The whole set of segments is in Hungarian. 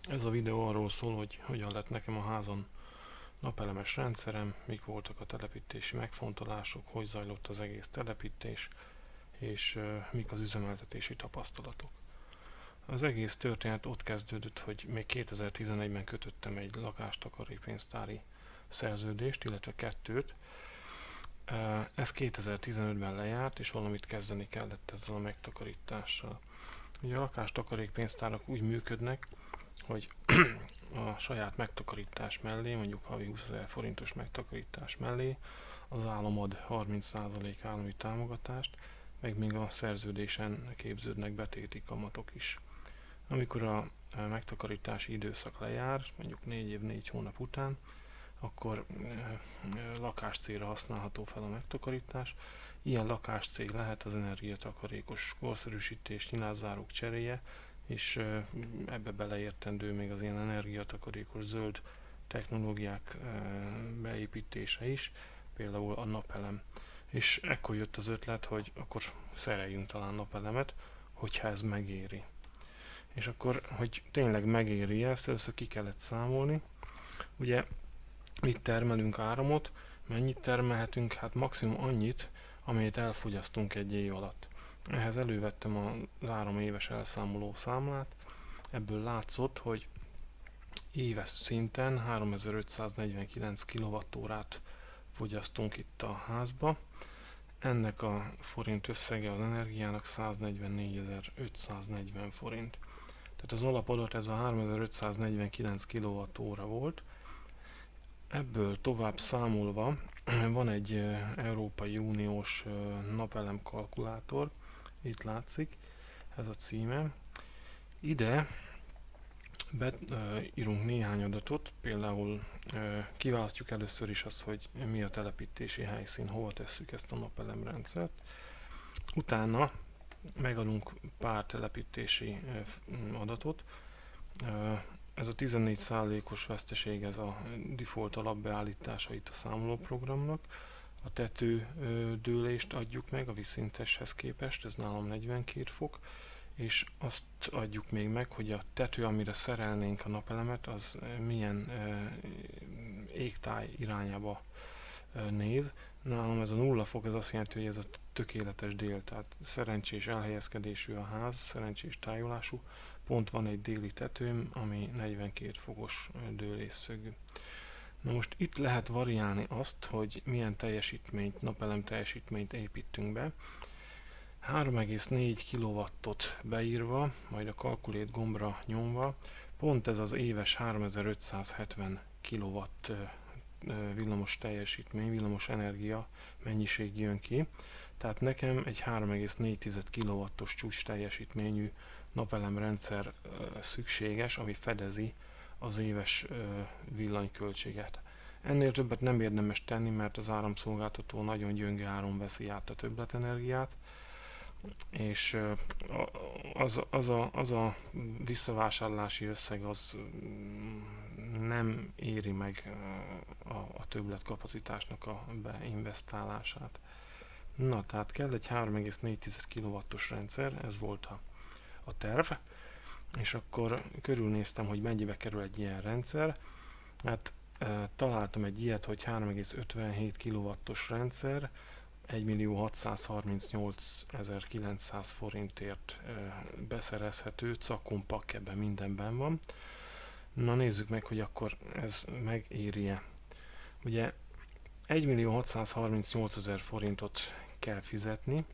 Ez a videó arról szól, hogy hogyan lett nekem a házon napelemes rendszerem, mik voltak a telepítési megfontolások, hogy zajlott az egész telepítés, és mik az üzemeltetési tapasztalatok. Az egész történet ott kezdődött, hogy még 2011-ben kötöttem egy lakástakarékpénztári szerződést, illetve kettőt. Ez 2015-ben lejárt, és valamit kezdeni kellett ezzel a megtakarítással. Ugye a lakástakarékpénztárak úgy működnek, hogy a saját megtakarítás mellé, mondjuk havi 20 000 forintos megtakarítás mellé az állam ad 30% állami támogatást, meg még a szerződésen képződnek betéti kamatok is. Amikor a megtakarítási időszak lejár, mondjuk 4 év, 4 hónap után, akkor lakáscélra használható fel a megtakarítás. Ilyen lakáscég lehet az energiatakarékos korszerűsítés, nyilászárók cseréje, és ebbe beleértendő még az ilyen energiatakarékos zöld technológiák beépítése is, például a napelem. És ekkor jött az ötlet, hogy akkor szereljünk talán napelemet, hogyha ez megéri. És akkor, hogy tényleg megéri ezt, először ki kellett számolni. Ugye mit termelünk áramot, mennyit termelhetünk, hát maximum annyit, amelyet elfogyasztunk egy év alatt. Ehhez elővettem az 3 éves elszámoló számlát, ebből látszott, hogy éves szinten 3549 kWh-t fogyasztunk itt a házba. Ennek a forint összege az energiának 144.540 forint. Tehát az alapadat ez a 3549 kWh volt. Ebből tovább számolva van egy Európai Uniós napelem kalkulátor, itt látszik, ez a címe. Ide írunk néhány adatot, például kiválasztjuk először is azt, hogy mi a telepítési helyszín, hova tesszük ezt a napelemrendszert. Utána megadunk pár telepítési adatot. Ez a 14%-os veszteség, ez a default alapbeállítása itt a számolóprogramnak. A tetődőlést adjuk meg a vízszinteshez képest, ez nálam 42 fok, és azt adjuk még meg, hogy a tető, amire szerelnénk a napelemet, az milyen égtáj irányába néz. Nálam ez a 0 fok, ez azt jelenti, hogy ez a tökéletes dél, tehát szerencsés elhelyezkedésű a ház, szerencsés tájolású. Pont van egy déli tetőm, ami 42 fokos dőlésszögű. Na most itt lehet variálni azt, hogy milyen teljesítményt, napelem teljesítményt építünk be. 3,4 kW-ot beírva, majd a Calculate gombra nyomva, pont ez az éves 3570 kW villamos teljesítmény, villamos energia mennyiség jön ki. Tehát nekem egy 3,4 kW-os csúcs teljesítményű napelemrendszer szükséges, ami fedezi az éves villanyköltséget. Ennél többet nem érdemes tenni, mert az áramszolgáltató nagyon gyönge áron veszi át a többletenergiát, és az a visszavásárlási összeg az nem éri meg a többletkapacitásnak a beinvestálását. Na, tehát kell egy 3,4 kW-os rendszer, ez volt a terv, és akkor körülnéztem, hogy mennyibe kerül egy ilyen rendszer. Hát találtam egy ilyet, hogy 3,57 kW-os rendszer, 1.638.900 forintért beszerezhető, cakompak, ebben mindenben van. Na nézzük meg, hogy akkor ez megéri-e. Ugye 1.638.000 forintot kell fizetni.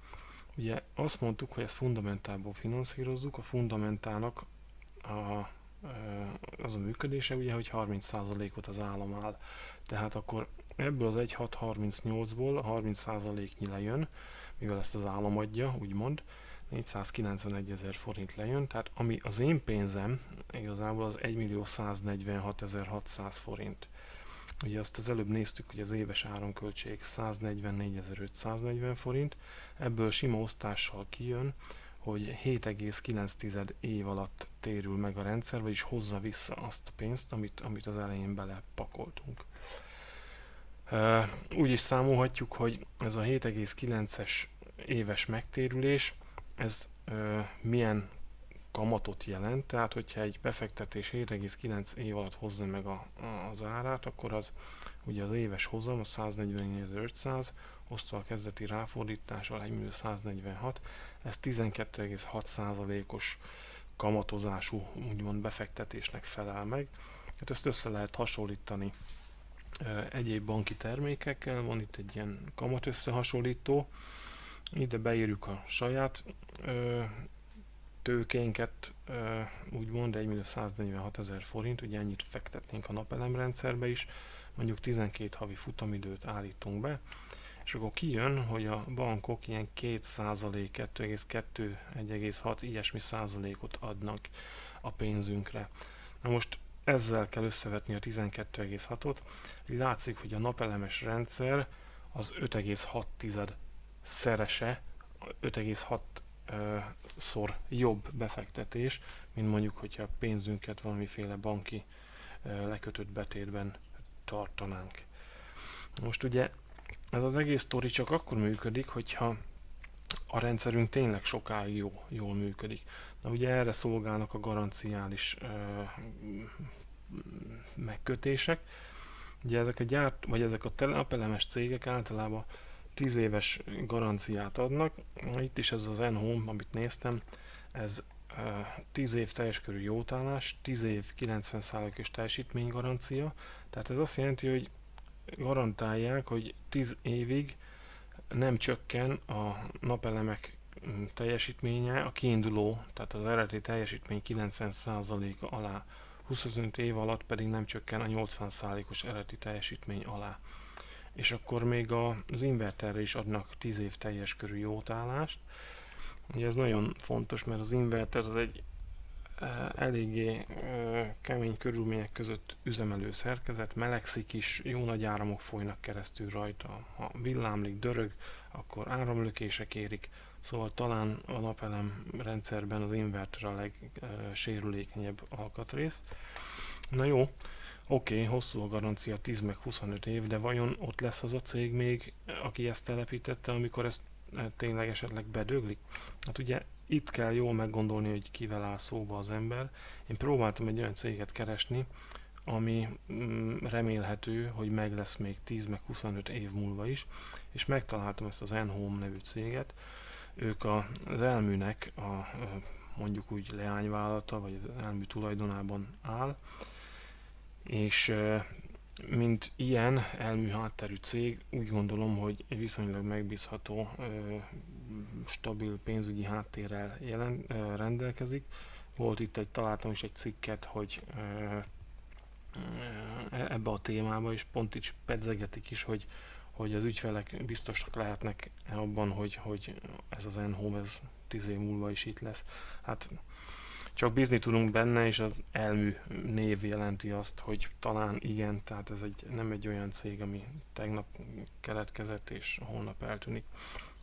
Ugye azt mondtuk, hogy ezt fundamentálból finanszírozzuk, a fundamentának az a működése, ugye, hogy 30%-ot az állam áll. Tehát akkor ebből az 1.638-ból a 30%-nyi lejön, mivel ezt az állam adja, úgymond, 491.000 forint lejön, tehát ami az én pénzem igazából az 1.146.600 forint. Ugye azt az előbb néztük, hogy az éves áramköltség 144.540 forint, ebből sima osztással kijön, hogy 7,9 év alatt térül meg a rendszer, vagyis hozza vissza azt a pénzt, amit az elején belepakoltunk. Úgy is számolhatjuk, hogy ez a 7,9-es éves megtérülés, ez milyen kamatot jelent, tehát hogyha egy befektetés 7,9 év alatt hozza meg az árát, akkor az ugye az éves hozam a 144.500, osztva a kezdeti ráfordítással 1.146, ez 12,6%-os kamatozású úgymond befektetésnek felel meg. Hát ezt össze lehet hasonlítani egyéb banki termékekkel, van itt egy ilyen kamat összehasonlító, ide beírjuk a saját tőkénket, úgymond 1.146.000 forint, ugye ennyit fektetnénk a napelemrendszerbe is, mondjuk 12 havi futamidőt állítunk be, és akkor kijön, hogy a bankok ilyen 2%, 2,2, 1,6 ilyesmi százalékot adnak a pénzünkre. Na most ezzel kell összevetni a 12,6-ot, látszik, hogy a napelemes rendszer az 5,6 szerese, 5,6 szor jobb befektetés, mint mondjuk, hogyha a pénzünket valamiféle banki lekötött betétben tartanánk. Most ugye ez az egész sztori csak akkor működik, hogyha a rendszerünk tényleg sokáig jól működik. Na ugye erre szolgálnak a garanciális megkötések. Ugye ezek a napelemes cégek általában 10 éves garanciát adnak. Itt is ez az N-Home, amit néztem, ez 10 év teljes körű jótállás, 10 év 90%-os teljesítménygarancia. Tehát ez azt jelenti, hogy garantálják, hogy 10 évig nem csökken a napelemek teljesítménye a kiinduló, tehát az eredeti teljesítmény 90%-a alá, 25 év alatt pedig nem csökken a 80%-os eredeti teljesítmény alá. És akkor még az inverterre is adnak 10 év teljes körű jótállást. Ugye ez nagyon fontos, mert az inverter az egy eléggé kemény körülmények között üzemelő szerkezet, melegszik is, jó nagy áramok folynak keresztül rajta. Ha villámlik, dörög, akkor áramlökések érik, szóval talán a napelem rendszerben az inverter a legsérülékenyebb alkatrész. Na jó, oké, hosszú a garancia, 10 meg 25 év, de vajon ott lesz az a cég még, aki ezt telepítette, amikor ezt tényleg esetleg bedöglik? Hát ugye itt kell jól meggondolni, hogy kivel áll szóba az ember. Én próbáltam egy olyan céget keresni, ami remélhető, hogy meg lesz még 10 meg 25 év múlva is, és megtaláltam ezt az N-Home nevű céget. Ők az Elműnek mondjuk úgy leányvállalata, vagy az Elmű tulajdonában áll, és mint ilyen elmű hátterű cég, úgy gondolom, hogy egy viszonylag megbízható, stabil pénzügyi háttérrel rendelkezik. Találtam is egy cikket, hogy ebbe a témába, és pont így pedzegetik is, hogy az ügyfelek biztosak lehetnek abban, hogy ez az N-Home, ez 10 év múlva is itt lesz. Hát csak bízni tudunk benne, és az Elmű név jelenti azt, hogy talán igen, tehát ez nem egy olyan cég, ami tegnap keletkezett és holnap eltűnik.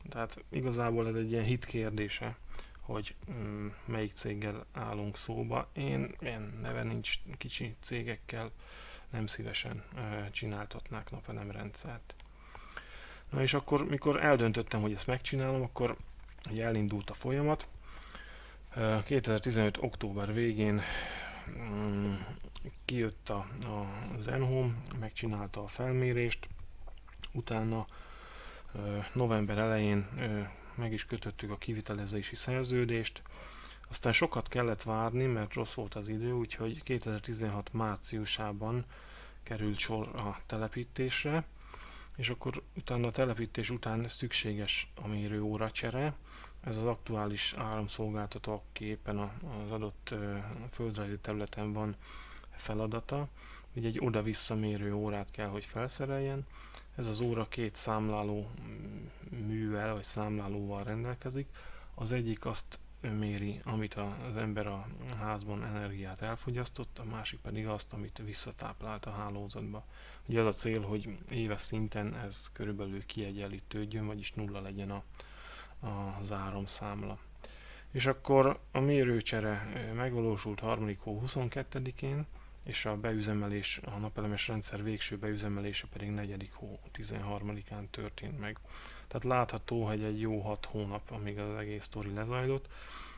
Tehát igazából ez egy ilyen hit kérdése, hogy melyik céggel állunk szóba. Én neve nincs, kicsi cégekkel nem szívesen csináltatnák napelemrendszert. Na és akkor, mikor eldöntöttem, hogy ezt megcsinálom, akkor elindult a folyamat. 2015. október végén kijött az N-Home, megcsinálta a felmérést, utána november elején meg is kötöttük a kivitelezési szerződést, aztán sokat kellett várni, mert rossz volt az idő, úgyhogy 2016 márciusában került sor a telepítésre, és akkor utána a telepítés után szükséges a mérőóracsere. Ez az aktuális áramszolgáltató, aki éppen az adott földrajzi területen van feladata, hogy egy oda-vissza mérő órát kell, hogy felszereljen. Ez az óra két számláló művel, vagy számlálóval rendelkezik. Az egyik azt méri, amit az ember a házban energiát elfogyasztott, a másik pedig azt, amit visszatáplált a hálózatba. Ugye az a cél, hogy éves szinten ez körülbelül kiegyenlítődjön, vagyis nulla legyen az áramszámla. És akkor a mérőcsere megvalósult 3. hó 22-én, és a beüzemelés, a napelemes rendszer végső beüzemelése pedig 4. hó 13-án történt meg. Tehát látható, hogy egy jó 6 hónap, amíg az egész sztori lezajlott.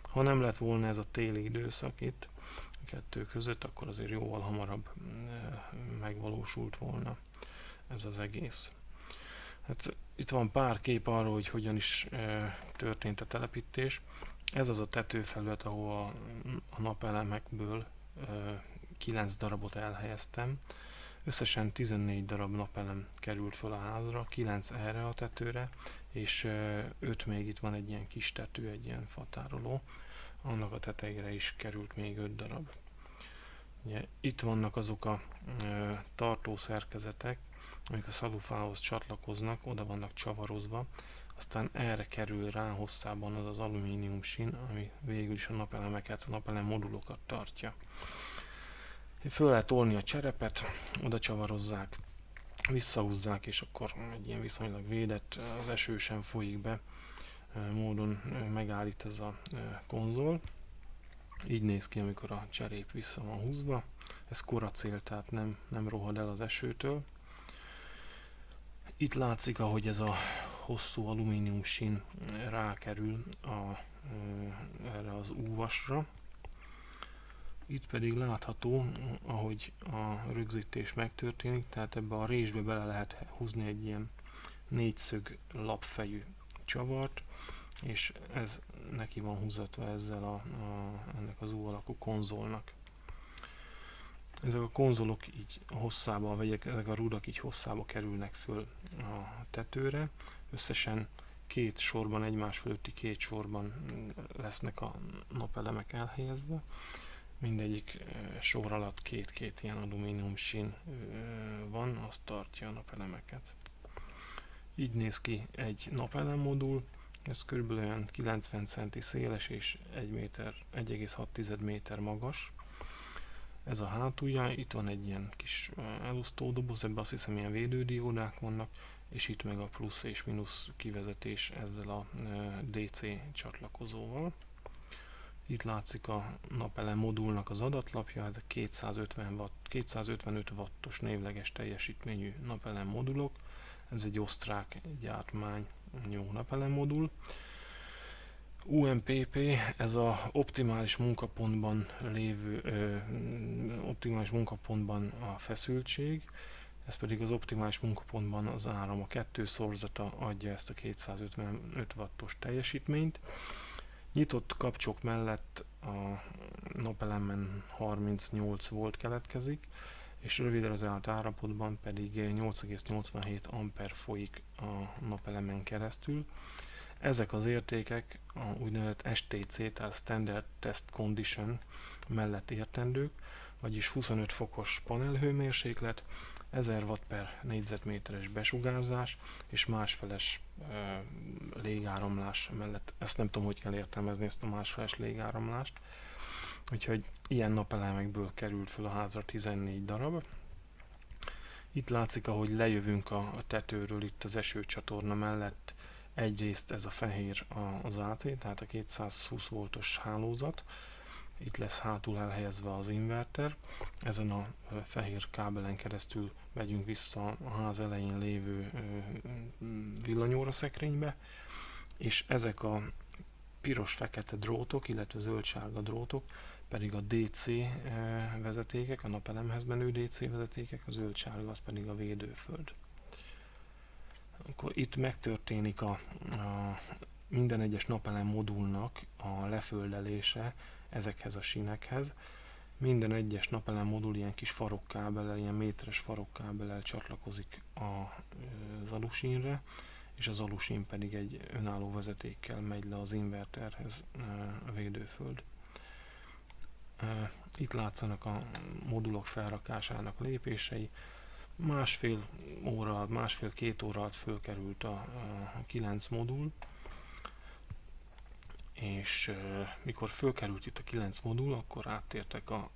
Ha nem lett volna ez a téli időszak itt, a kettő között, akkor azért jóval hamarabb megvalósult volna ez az egész. Hát itt van pár kép arról, hogy hogyan is történt a telepítés. Ez az a tetőfelület, ahol a napelemekből 9 darabot elhelyeztem. Összesen 14 darab napelem került föl a házra, 9 erre a tetőre, és 5 még itt van egy ilyen kis tető, egy ilyen fatároló. Annak a tetejére is került még 5 darab. Ugye, itt vannak azok a tartószerkezetek, amik a szalufához csatlakoznak, oda vannak csavarozva, aztán erre kerül rá hosszában az az alumínium sín, ami végül is a napelemeket, a napelem modulokat tartja. Föl lehet tolni a cserepet, oda csavarozzák, visszahúzzák, és akkor egy ilyen viszonylag védett, az eső sem folyik be módon megállít ez a konzol. Így néz ki, amikor a cserép vissza van húzva. Ez koracél, tehát nem rohad el az esőtől. Itt látszik, ahogy ez a hosszú alumínium sín rákerül erre az úvasra. Itt pedig látható, ahogy a rögzítés megtörténik, tehát ebbe a résbe bele lehet húzni egy ilyen négyszög lapfejű csavart, és ez neki van húzatva ezzel ennek az U alakú konzolnak. Ezek a konzolok így hosszába, vagy ezek a rudak így hosszába kerülnek föl a tetőre. Összesen két sorban, egymás fölötti két sorban lesznek a napelemek elhelyezve. Mindegyik sor alatt két ilyen alumínium sín van, az tartja a napelemeket. Így néz ki egy napelemmodul, ez kb. 90 cm széles és 1,6 méter magas. Ez a hátulja, itt van egy ilyen kis elosztó doboz, ebben azt hiszem ilyen védődiódák vannak, és itt meg a plusz és mínusz kivezetés ezzel a DC csatlakozóval. Itt látszik a napelem modulnak az adatlapja, ez a 255 wattos névleges teljesítményű napelem modulok. Ez egy osztrák gyártmányú napelem modul. UMPP, ez a optimális munkapontban optimális munkapontban a feszültség, ez pedig az optimális munkapontban az áram, a kettő szorzata adja ezt a 255 wattos teljesítményt. Nyitott kapcsok mellett a napelemen 38 volt keletkezik, és rövidezelt állapotban pedig 8,87 ampere folyik a napelemen keresztül. Ezek az értékek a úgynevezett STC, tehát Standard Test Condition mellett értendők, vagyis 25 fokos panelhőmérséklet, 1000 watt per négyzetméteres besugárzás és másfeles légáramlás mellett. Ezt nem tudom, hogy kell értelmezni, ezt a másfeles légáramlást. Úgyhogy ilyen napelemekből került fel a házra 14 darab. Itt látszik, ahogy lejövünk a tetőről, itt az esőcsatorna mellett. Egyrészt ez a fehér az AC, tehát a 220 voltos hálózat. Itt lesz hátul elhelyezve az inverter. Ezen a fehér kábelen keresztül megyünk vissza a ház elején lévő villanyóra szekrénybe, és ezek a piros-fekete drótok, illetve zöld-sárga drótok pedig a DC vezetékek, a napelemhez menő DC vezetékek, a zöld-sárga az pedig a védőföld. Akkor itt megtörténik a minden egyes napelem modulnak a leföldelése ezekhez a sínekhez. Minden egyes napelem modul ilyen kis farokkábellel, ilyen méteres farokkábellel csatlakozik az alusínre, és az alusín pedig egy önálló vezetékkel megy le az inverterhez, a védőföld. Itt látszanak a modulok felrakásának lépései. Másfél-két óra alatt fölkerült a 9 modul, és mikor fölkerült itt a 9 modul, akkor áttértek a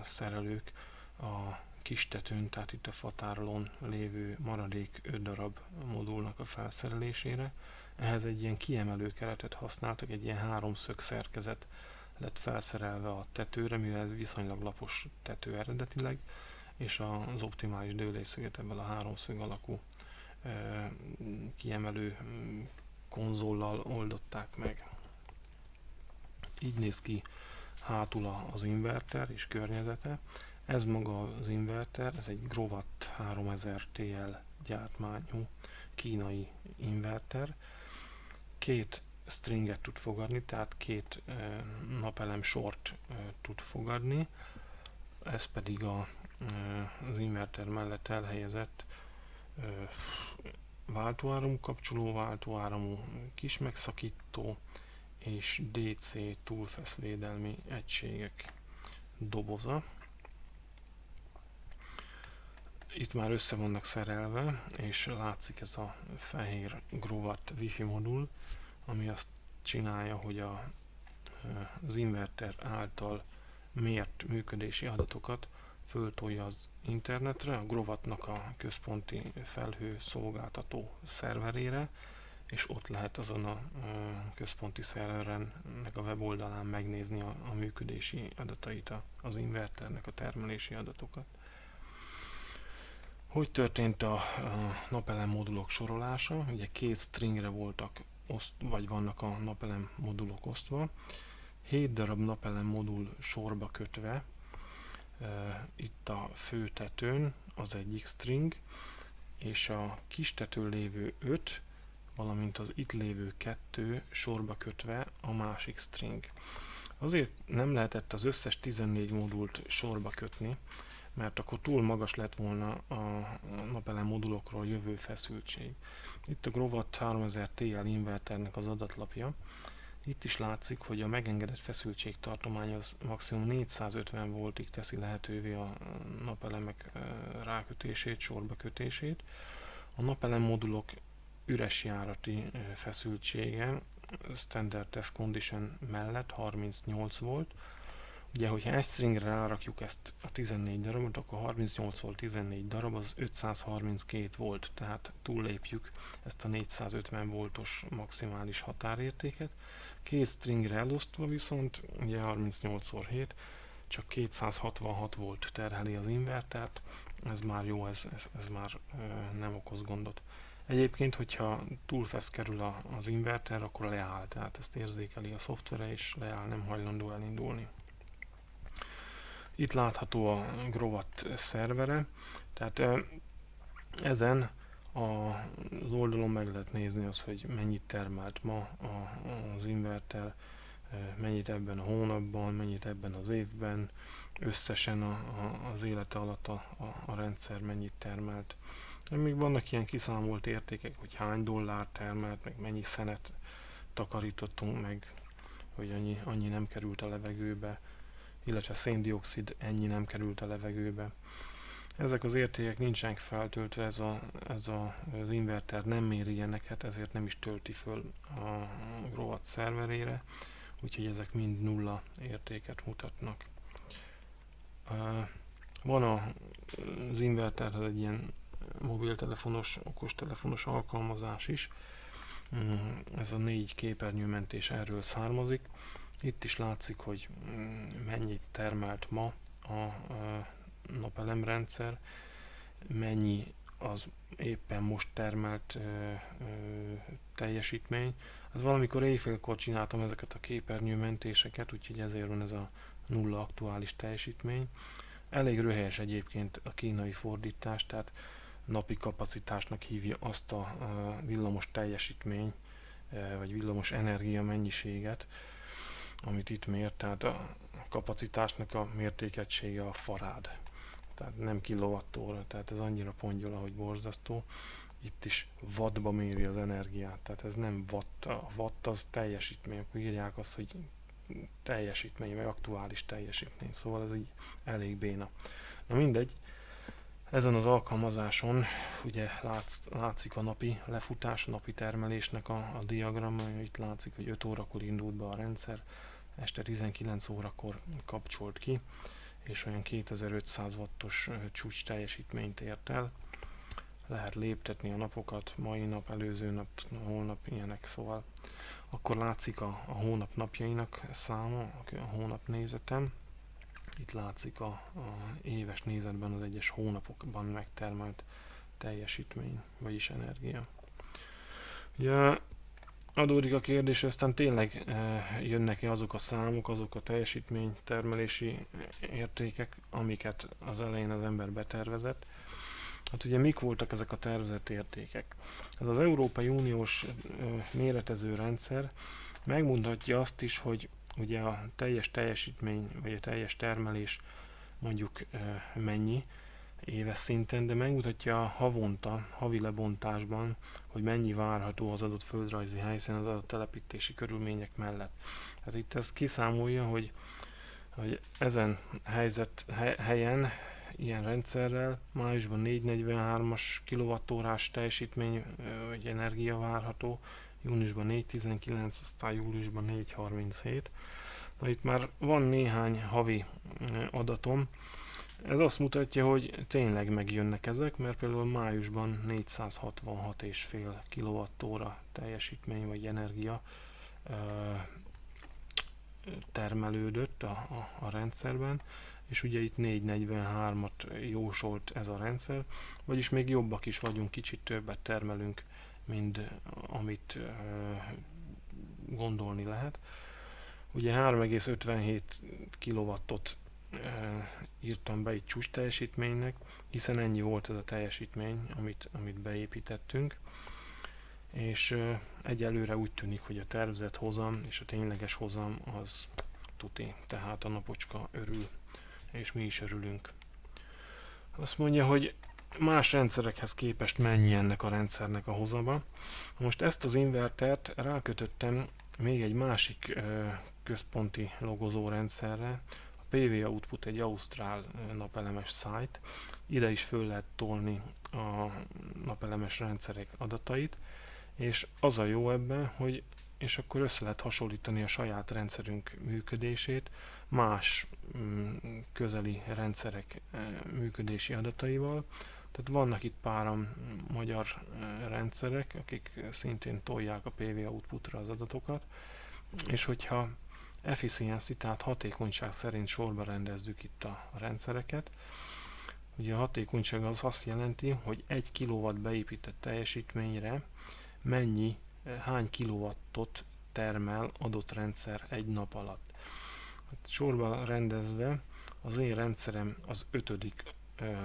szerelők a kis tetőn, tehát itt a fatárolón lévő maradék 5 darab modulnak a felszerelésére. Ehhez egy ilyen kiemelő keretet használtak, egy ilyen háromszög szerkezet lett felszerelve a tetőre, mivel ez viszonylag lapos tető eredetileg, és az optimális dőlésszöget ebből a háromszög alakú kiemelő konzollal oldották meg. Így néz ki hátul az inverter és környezete. Ez maga az inverter, ez egy Grovat 3000 TL gyártmányú kínai inverter. Két stringet tud fogadni, tehát két napelem sort tud fogadni. Ez pedig az inverter mellett elhelyezett váltóáramú kapcsoló, váltóáramú kis megszakító és DC túlfeszvédelmi egységek doboza. Itt már össze vannak szerelve, és látszik ez a fehér Grovat Wi-Fi modul, ami azt csinálja, hogy az inverter által mért működési adatokat föltolja az internetre, a Grovatnak a központi felhő szolgáltató szerverére, és ott lehet azon a központi szerverennek a weboldalán megnézni a működési adatait, az inverternek a termelési adatokat. Hogy történt a napelem modulok sorolása? Ugye két stringre voltak vagy vannak a napelem modulok osztva. 7 darab napelem modul sorba kötve, itt a főtetőn az egyik string, és a kis tetőn lévő 5, valamint az itt lévő 2 sorba kötve a másik string. Azért nem lehetett az összes 14 modult sorba kötni, mert akkor túl magas lett volna a napelem modulokról jövő feszültség. Itt a Grovat 3000 TL inverternek az adatlapja. Itt is látszik, hogy a megengedett feszültségtartomány az maximum 450 voltig teszi lehetővé a napelemek rákötését, sorba kötését. A napelem modulok üres járati feszültsége standard test condition mellett 38 volt. Ugye, hogyha egy stringre rárakjuk ezt a 14 darabot, akkor 38-ról 14 darab az 532 volt, tehát túllépjük ezt a 450 voltos maximális határértéket. Két stringre elosztva viszont, ugye 38x7, csak 266 volt terheli az invertert, ez már jó, ez már nem okoz gondot. Egyébként, hogyha túl fesz kerül az inverter, akkor leáll, tehát ezt érzékeli a szoftvere, és leáll, nem hajlandó elindulni. Itt látható a Grovat szervere, tehát ezen az oldalon meg lehet nézni azt, hogy mennyit termelt ma az inverter, mennyit ebben a hónapban, mennyit ebben az évben, összesen az élete alatt a rendszer mennyit termelt. Még vannak ilyen kiszámolt értékek, hogy hány dollár termelt, meg mennyi szenet takarítottunk meg, hogy annyi nem került a levegőbe, illetve széndioxid ennyi nem került a levegőbe. Ezek az értékek nincsenek feltöltve, az inverter nem méri ilyeneket, ezért nem is tölti föl a Grovat szerverére, úgyhogy ezek mind nulla értéket mutatnak. Van az inverterhez egy ilyen mobiltelefonos, okostelefonos alkalmazás is, ez a 4 képernyőmentés erről származik. Itt is látszik, hogy mennyit termelt ma a napelemrendszer, mennyi az éppen most termelt teljesítmény. Hát valamikor éjfélkor csináltam ezeket a képernyőmentéseket, úgyhogy ezért van ez a nulla aktuális teljesítmény. Elég röhelyes egyébként a kínai fordítás, tehát napi kapacitásnak hívja azt a villamos teljesítmény, vagy villamos energia mennyiséget, amit itt mér, tehát a kapacitásnak a mértékegysége a farád, tehát nem kilowattóra, tehát ez annyira pongyola, hogy borzasztó. Itt is wattba méri az energiát, tehát ez nem watt, a watt az teljesítmény, akkor írják azt, hogy teljesítmény, vagy aktuális teljesítmény, szóval ez így elég béna. Na mindegy, ezen az alkalmazáson ugye látszik a napi lefutás, a napi termelésnek a diagramma, itt látszik, hogy 5 órakor indult be a rendszer, este 19 órakor kapcsolt ki, és olyan 2500 wattos csúcs teljesítményt ért el. lehet léptetni a napokat, mai nap, előző nap, holnap, ilyenek, szóval akkor látszik a hónap napjainak száma, a hónap nézetem. Itt látszik a éves nézetben az egyes hónapokban megtermelt teljesítmény, vagyis energia. Ugye adódik a kérdés, aztán tényleg jönnek-e azok a számok, azok a teljesítménytermelési értékek, amiket az elején az ember betervezett. Hát ugye mik voltak ezek a tervezett értékek? Ez az Európai Uniós méretező rendszer megmutatja azt is, hogy ugye a teljes teljesítmény, vagy a teljes termelés mondjuk mennyi éves szinten, de megmutatja havonta, havi lebontásban, hogy mennyi várható az adott földrajzi helyszínen az adott telepítési körülmények mellett. Hát itt ez kiszámolja, hogy ezen helyen ilyen rendszerrel májusban 443-as kWh-s teljesítmény vagy energia várható, júniusban 419, aztán júliusban 437. Na itt már van néhány havi adatom. Ez azt mutatja, hogy tényleg megjönnek ezek, mert például májusban 466,5 kWh teljesítmény vagy energia termelődött a rendszerben, és ugye itt 443-at jósolt ez a rendszer, vagyis még jobbak is vagyunk, kicsit többet termelünk, mint amit gondolni lehet. Ugye 3,57 kW-ot írtam be egy csúcs teljesítménynek, hiszen ennyi volt ez a teljesítmény, amit beépítettünk, és egyelőre úgy tűnik, hogy a tervezett hozam és a tényleges hozam az tuti, tehát a napocska örül, és mi is örülünk. Azt mondja, hogy más rendszerekhez képest mennyi ennek a rendszernek a hozama. Most ezt az invertert rákötöttem még egy másik központi logozó rendszerre. A PV Output egy ausztrál napelemes site. Ide is föl lehet tolni a napelemes rendszerek adatait, és az a jó ebben, hogy és akkor össze lehet hasonlítani a saját rendszerünk működését más közeli rendszerek működési adataival. Tehát vannak itt páran magyar rendszerek, akik szintén tolják a PV Outputra az adatokat, és hogyha efficiency, tehát hatékonyság szerint sorba rendezzük itt a rendszereket, ugye a hatékonyság az azt jelenti, hogy 1 kW beépített teljesítményre hány kilowattot termel adott rendszer egy nap alatt. Sorba rendezve az én rendszerem az 5.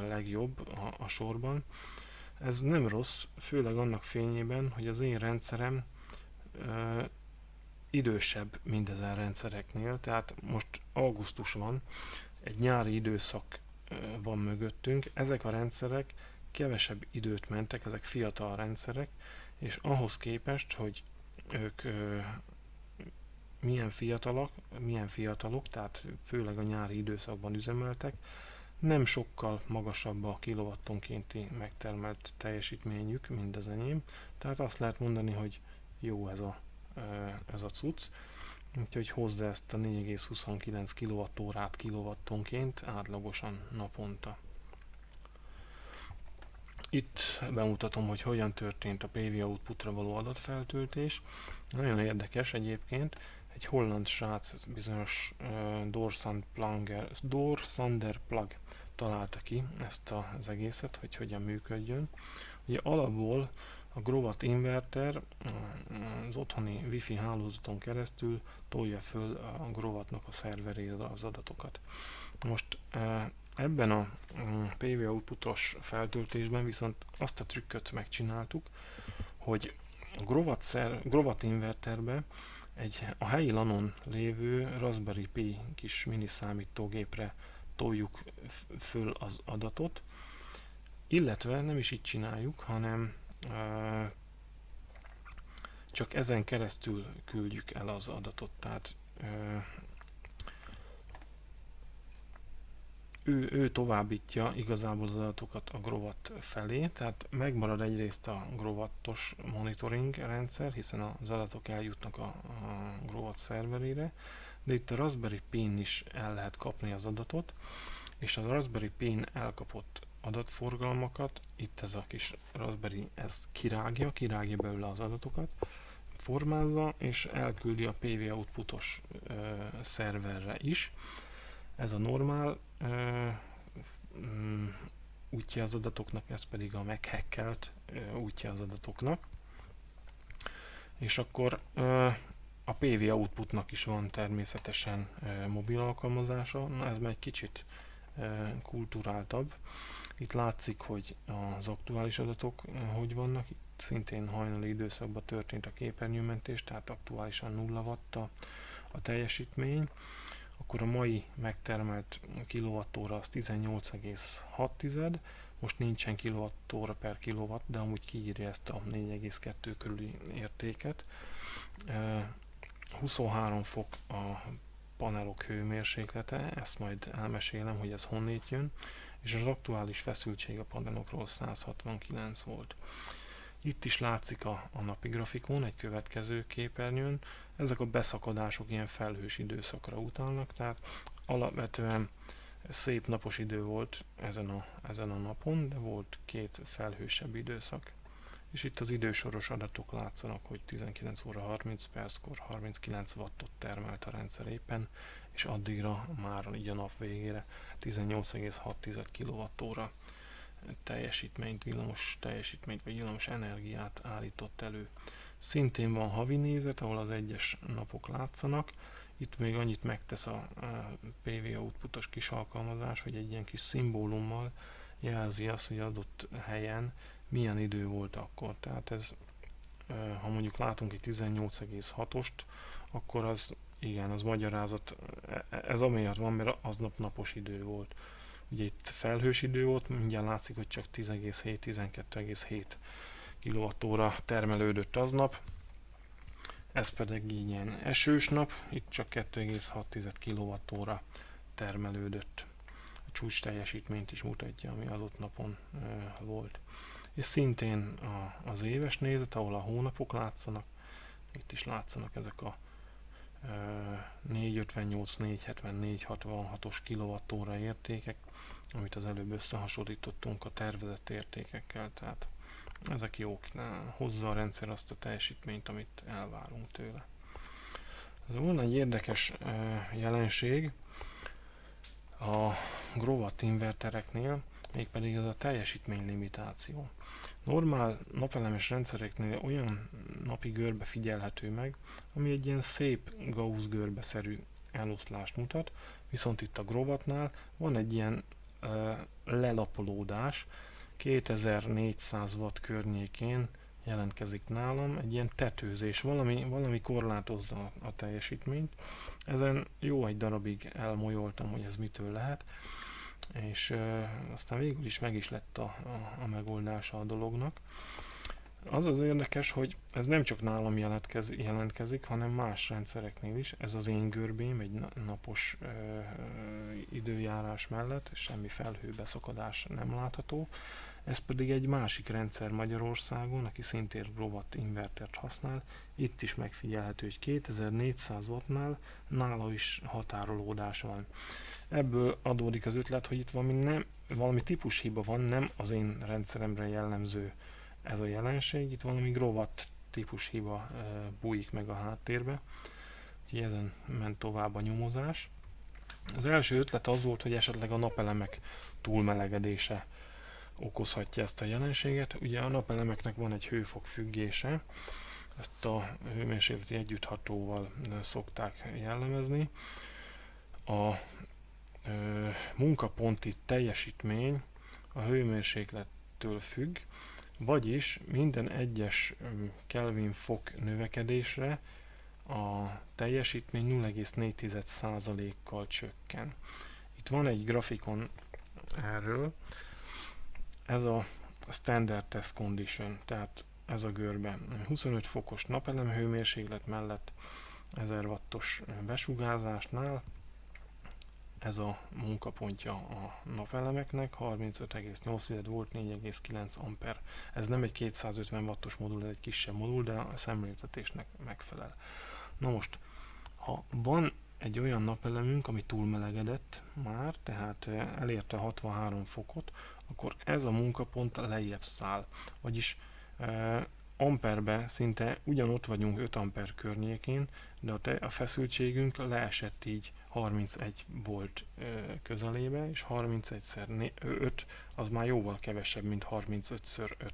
legjobb a sorban. Ez nem rossz, főleg annak fényében, hogy az én rendszerem idősebb mindezen rendszereknél, tehát most augusztus van, egy nyári időszak van mögöttünk, ezek a rendszerek kevesebb időt mentek, ezek fiatal rendszerek, és ahhoz képest, hogy ők milyen fiatalok, tehát főleg a nyári időszakban üzemeltek, nem sokkal magasabb a kilowattonkénti megtermelt teljesítményük, mint az enyém. Tehát azt lehet mondani, hogy jó ez a cucc. Úgyhogy hozzá ezt a 4,29 kWh-át kilowattonként átlagosan naponta. Itt bemutatom, hogy hogyan történt a PV Outputra való adatfeltöltés. Nagyon érdekes egyébként. Egy holland srác, bizonyos Sander Plug találta ki ezt az egészet, hogy hogyan működjön. Ugye alapból a Grovat inverter az otthoni wifi hálózaton keresztül tolja föl a Grovatnak a szerverére az adatokat. Most ebben a PV Outputos feltöltésben viszont azt a trükköt megcsináltuk, hogy a Grovat inverterbe a helyi LAN-on lévő Raspberry Pi kis mini számítógépre toljuk föl az adatot, illetve nem is így csináljuk, hanem csak ezen keresztül küldjük el az adatot. Tehát ő továbbítja igazából az adatokat a Grovat felé, tehát megmarad egyrészt a Grovatos monitoring rendszer, hiszen az adatok eljutnak a Grovat szerverére, de itt a Raspberry Pi-n is el lehet kapni az adatot, és a Raspberry Pi-n elkapott adatforgalmakat, itt ez a kis Raspberry, ez kirágja belőle az adatokat, formázza és elküldi a PV outputos szerverre is. Ez a normál útja az adatoknak, ez pedig a meghackelt útja az adatoknak. És akkor a PV outputnak is van természetesen mobil alkalmazása, ez már egy kicsit kulturáltabb. Itt látszik, hogy az aktuális adatok hogy vannak, itt szintén hajnali időszakban történt a képernyőmentés, tehát aktuálisan 0 watt a teljesítmény. Akkor a mai megtermelt kilovattóra az 18,6, most nincsen kilowattóra per kilowatt, de amúgy kiírja ezt a 4,2 körüli értéket. 23 fok a panelok hőmérséklete, ezt majd elmesélem, hogy ez honnét jön, és az aktuális feszültség a panelokról 169 volt. Itt is látszik a napi grafikon, egy következő képernyőn. Ezek a beszakadások ilyen felhős időszakra utalnak, tehát alapvetően szép napos idő volt ezen a napon, de volt két felhősebb időszak. És itt az idősoros adatok látszanak, hogy 19 óra 30 perckor 39 wattot termelt a rendszer éppen, és addigra már így a nap végére 18,6 kWh teljesítményt, villamos teljesítményt vagy villamos energiát állított elő. Szintén van havi nézet, ahol az egyes napok látszanak. Itt még annyit megtesz a PV outputos kis alkalmazás, hogy egy ilyen kis szimbólummal jelzi azt, hogy adott helyen milyen idő volt akkor. Tehát ez, ha mondjuk látunk egy 18,6-ost, akkor az igen, az magyarázat, ez amiatt van, mert aznap napos idő volt. Ugye itt felhős idő volt, mindjárt látszik, hogy csak 10,7-12,7 kWh termelődött aznap. Ez pedig így ilyen esős nap, itt csak 2,6 kWh termelődött. A csúcs teljesítményt is mutatja, ami adott napon volt. És szintén az éves nézet, ahol a hónapok látszanak, itt is látszanak ezek a 458, 470, 466-os kWh értékek, amit az előbb összehasonlítottunk a tervezett értékekkel, tehát ezek jók, hozza a rendszer azt a teljesítményt, amit elvárunk tőle. Ez van egy érdekes jelenség a Growatt invertereknél, mégpedig ez a teljesítménylimitáció. Normál napelemes rendszereknél olyan napi görbe figyelhető meg, ami egy ilyen szép Gauss görbeszerű eloszlást mutat, viszont itt a Growattnál van egy ilyen lelapolódás, 2400 watt környékén jelentkezik nálam, egy ilyen tetőzés, valami korlátozza a teljesítményt. Ezen jó egy darabig elmolyoltam, hogy ez mitől lehet, és aztán végül is meg is lett a megoldása a dolognak. Az az érdekes, hogy ez nem csak nálam jelentkezik, hanem más rendszereknél is. Ez az én görbém egy napos időjárás mellett, semmi felhőbeszakadás nem látható. Ez pedig egy másik rendszer Magyarországon, aki szintén Growatt invertert használ. Itt is megfigyelhető, hogy 2400 wattnál nála is határolódás van. Ebből adódik az ötlet, hogy itt valami típushiba van, nem az én rendszeremre jellemző ez a jelenség, itt valami Growatt típushiba bújik meg a háttérbe. Úgyhogy ezen ment tovább a nyomozás. Az első ötlet az volt, hogy esetleg a napelemek túlmelegedése okozhatja ezt a jelenséget. Ugye a napelemeknek van egy hőfok függése, ezt a hőmérsékleti együtthatóval szokták jellemezni. A munkaponti teljesítmény a hőmérséklettől függ, vagyis minden egyes Kelvin fok növekedésre a teljesítmény 0,4%-kal csökken. Itt van egy grafikon erről, ez a standard test condition, tehát ez a görbe 25 fokos napelem hőmérséklet mellett 1000 wattos besugárzásnál, ez a munkapontja a napelemeknek, 35,8 volt, 4,9 amper. Ez nem egy 250 wattos modul, ez egy kisebb modul, de a szemléltetésnek megfelel. Na most, ha van egy olyan napelemünk, ami túlmelegedett már, tehát elérte 63 fokot, akkor ez a munkapont lejjebb száll. Vagyis amperbe szinte ugyanott vagyunk 5 amper környékén, de a feszültségünk leesett így 31 volt közelébe, és 31x5 az már jóval kevesebb, mint 35x5.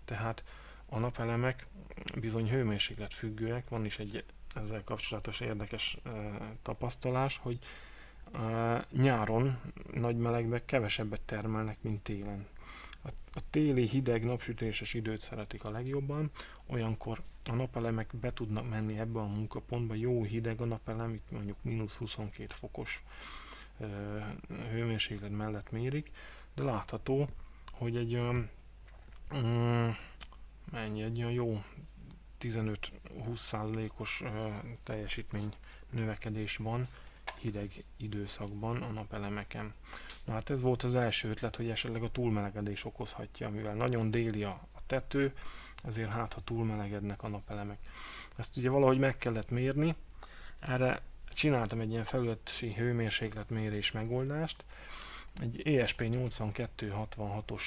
Tehát a napelemek bizony hőmérséklet függőek, van is egy ezzel kapcsolatos érdekes tapasztalás, hogy nyáron nagy melegben kevesebbet termelnek, mint télen. A téli hideg napsütéses időt szeretik a legjobban, olyankor a napelemek be tudnak menni ebbe a munkapontba, jó hideg a napelem, itt mondjuk -22 fokos hőmérséklet mellett mérik, de látható, hogy egy egy olyan jó 15-20%-os teljesítmény növekedés van hideg időszakban a napelemeken. Na hát ez volt az első ötlet, hogy esetleg a túlmelegedés okozhatja, mivel nagyon déli a tető, ezért hát ha túlmelegednek a napelemek. Ezt ugye valahogy meg kellett mérni, erre csináltam egy ilyen felületi hőmérsékletmérés megoldást, egy ESP8266-os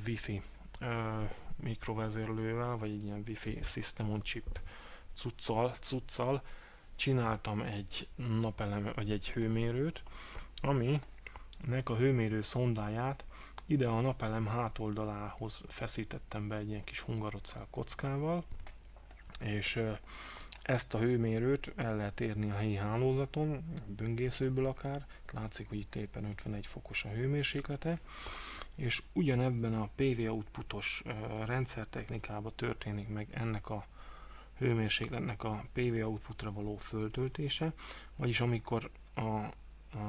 Wi-Fi mikrovezérlővel, vagy egy ilyen Wi-Fi System on Chip cuccal csináltam egy napelem, vagy egy hőmérőt, aminek a hőmérő szondáját ide a napelem hátoldalához feszítettem be egy ilyen kis hungarocell kockával, és ezt a hőmérőt el lehet érni a helyi hálózaton, böngészőből akár, látszik, hogy itt éppen 51 fokos a hőmérséklete, és ugyanebben a PV outputos rendszertechnikában történik meg ennek a hőmérsékletnek a PV outputra való föltöltése, vagyis amikor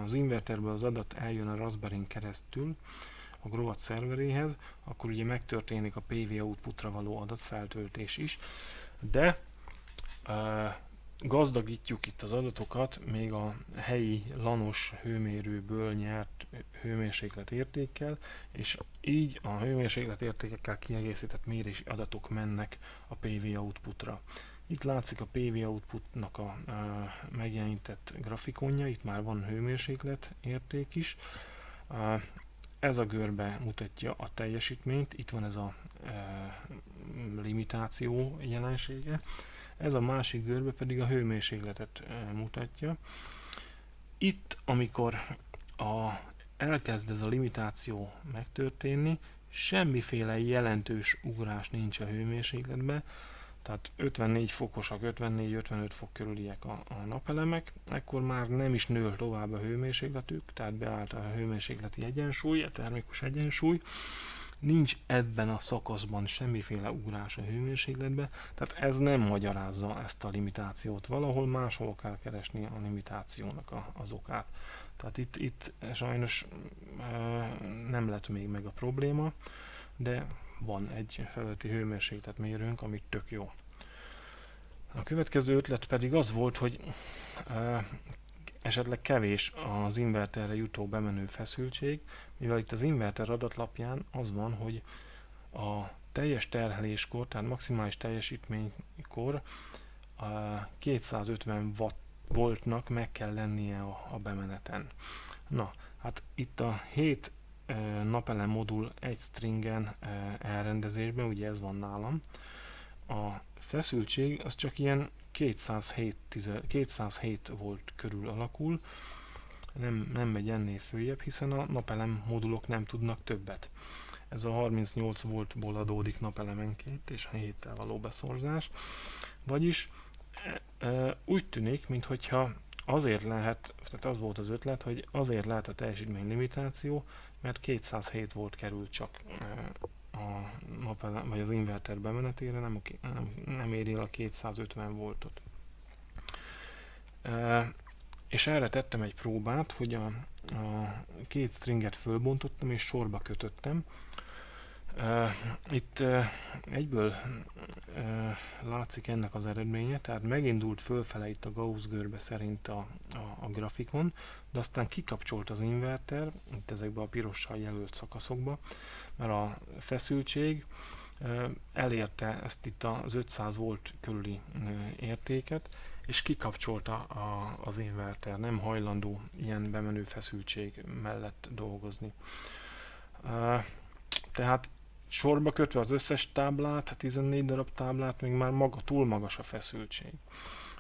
az inverterből az adat eljön a Raspberryn keresztül a Growatt szerveréhez, akkor ugye megtörténik a PV outputra való adatfeltöltés is, de gazdagítjuk itt az adatokat még a helyi lanos hőmérőből nyert hőmérséklet értékkel, és így a hőmérséklet értékekkel kiegészített mérési adatok mennek a PV outputra. Itt látszik a PV outputnak a megjelenített grafikonja, itt már van hőmérséklet érték is. Ez a görbe mutatja a teljesítményt, itt van ez a limitáció jelensége. Ez a másik görbe pedig a hőmérsékletet mutatja. Itt, amikor elkezd ez a limitáció megtörténni, semmiféle jelentős ugrás nincs a hőmérsékletben, tehát 54 fokosak, 54-55 fok körüliek a napelemek, ekkor már nem is nő tovább a hőmérsékletük, tehát beállt a hőmérsékleti egyensúly, a termikus egyensúly, nincs ebben a szakaszban semmiféle ugrás a hőmérsékletbe, tehát ez nem magyarázza ezt a limitációt. Valahol máshol kell keresni a limitációnak az okát. Tehát itt sajnos nem lett még meg a probléma, de van egy felületi hőmérsékletmérőnk, ami tök jó. A következő ötlet pedig az volt, hogy esetleg kevés az inverterre jutó bemenő feszültség, mivel itt az inverter adatlapján az van, hogy a teljes terheléskor, tehát maximális teljesítménykor 250 voltnak meg kell lennie a bemeneten. Na, hát itt a 7 napelem modul egy stringen elrendezésben, ugye ez van nálam, a feszültség az csak ilyen 207 volt körül alakul, nem megy ennél följebb, hiszen a napelem modulok nem tudnak többet. Ez a 38 voltból adódik napelemenként, és a 7-tel való beszorzás. Vagyis úgy tűnik, minthogyha azért lehet, tehát az volt az ötlet, hogy azért lehet a teljesítmény limitáció, mert 207 volt kerül csak a napelem, vagy az inverter bemenetére, nem éri el a 250 voltot. És erre tettem egy próbát, hogy a két stringet fölbontottam és sorba kötöttem. Itt egyből látszik ennek az eredménye, tehát megindult fölfele itt a Gauss görbe szerint a grafikon, de aztán kikapcsolt az inverter, itt ezekben a pirossal jelölt szakaszokba, mert a feszültség elérte ezt itt az 500 volt körüli értéket, és kikapcsolta az inverter, nem hajlandó ilyen bemenő feszültség mellett dolgozni. Tehát sorba kötve az összes táblát, 14 darab táblát, még már túl magas a feszültség.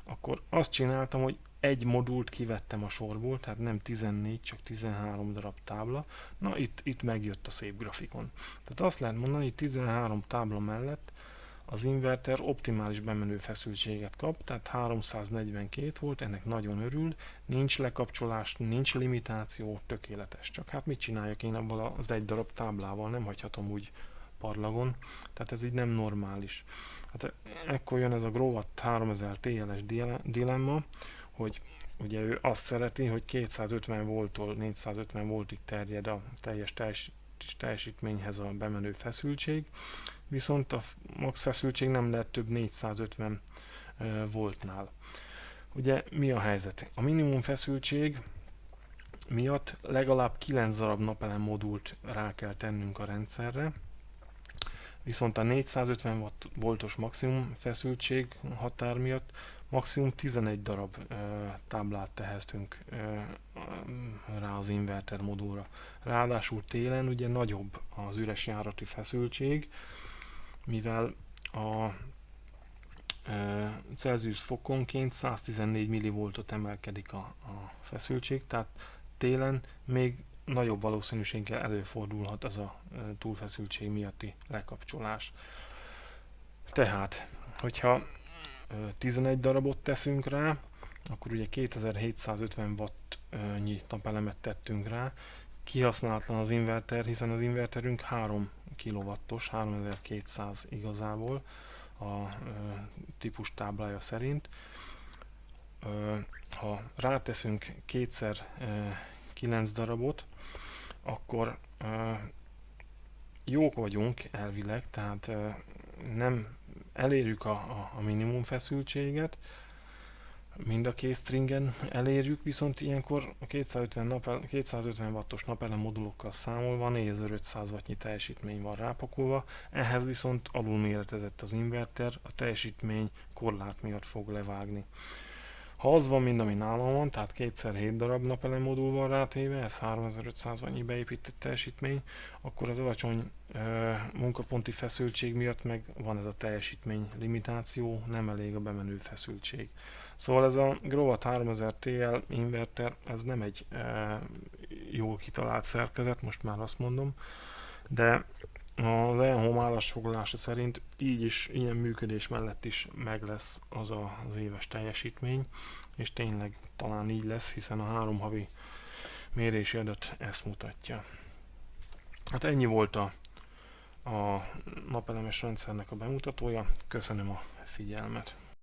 Akkor azt csináltam, hogy egy modult kivettem a sorból, tehát nem 14, csak 13 darab tábla. Na, itt megjött a szép grafikon. Tehát azt lehet mondani, hogy 13 tábla mellett az inverter optimális bemenő feszültséget kap, tehát 342 volt, ennek nagyon örül, nincs lekapcsolás, nincs limitáció, tökéletes. Csak hát mit csináljak én abban az egy darab táblával, nem hagyhatom úgy parlagon, tehát ez így nem normális. Hát ekkor jön ez a Growatt 3000 TL-es dilemma, hogy ugye ő azt szereti, hogy 250 volttól 450 voltig terjed a teljes teljesítményhez a bemenő feszültség, viszont a max feszültség nem lehet több 450 voltnál. Ugye mi a helyzet? A minimum feszültség miatt legalább 9 darab napelem modult rá kell tennünk a rendszerre, viszont a 450 voltos maximum feszültség határ miatt maximum 11 darab táblát teheztünk rá az inverter modulra. Ráadásul télen ugye nagyobb az üres járati feszültség, mivel a Celsius fokonként 114 millivoltot emelkedik a feszültség, tehát télen még nagyobb valószínűséggel előfordulhat az a túlfeszültség miatti lekapcsolás. Tehát, hogyha 11 darabot teszünk rá, akkor ugye 2750 wattnyi napelemet tettünk rá, kihasználatlan az inverter, hiszen az inverterünk 3 kW-os, 3200 igazából a típus táblája szerint. Ha ráteszünk kétszer 9 darabot, akkor jók vagyunk elvileg, tehát nem elérjük a minimum feszültséget, mind a két stringen elérjük, viszont ilyenkor a 250 wattos napelem modulokkal számolva 4500 wattnyi teljesítmény van rápakolva, ehhez viszont alulméretezett az inverter, a teljesítmény korlát miatt fog levágni. Ha az van, mint ami nálam van, tehát 2x7 darab napelem modul van rátéve, ez 3500 wattnyi beépített teljesítmény, akkor az alacsony munkaponti feszültség miatt meg van ez a teljesítmény limitáció, nem elég a bemenő feszültség. Szóval ez a Growatt 3000 TL inverter, ez nem egy jól kitalált szerkezet, most már azt mondom, de az Elhome állásfoglalása szerint így is, ilyen működés mellett is meg lesz az éves teljesítmény, és tényleg talán így lesz, hiszen a 3 havi mérési adat ezt mutatja. Hát ennyi volt a napelemes rendszernek a bemutatója, köszönöm a figyelmet.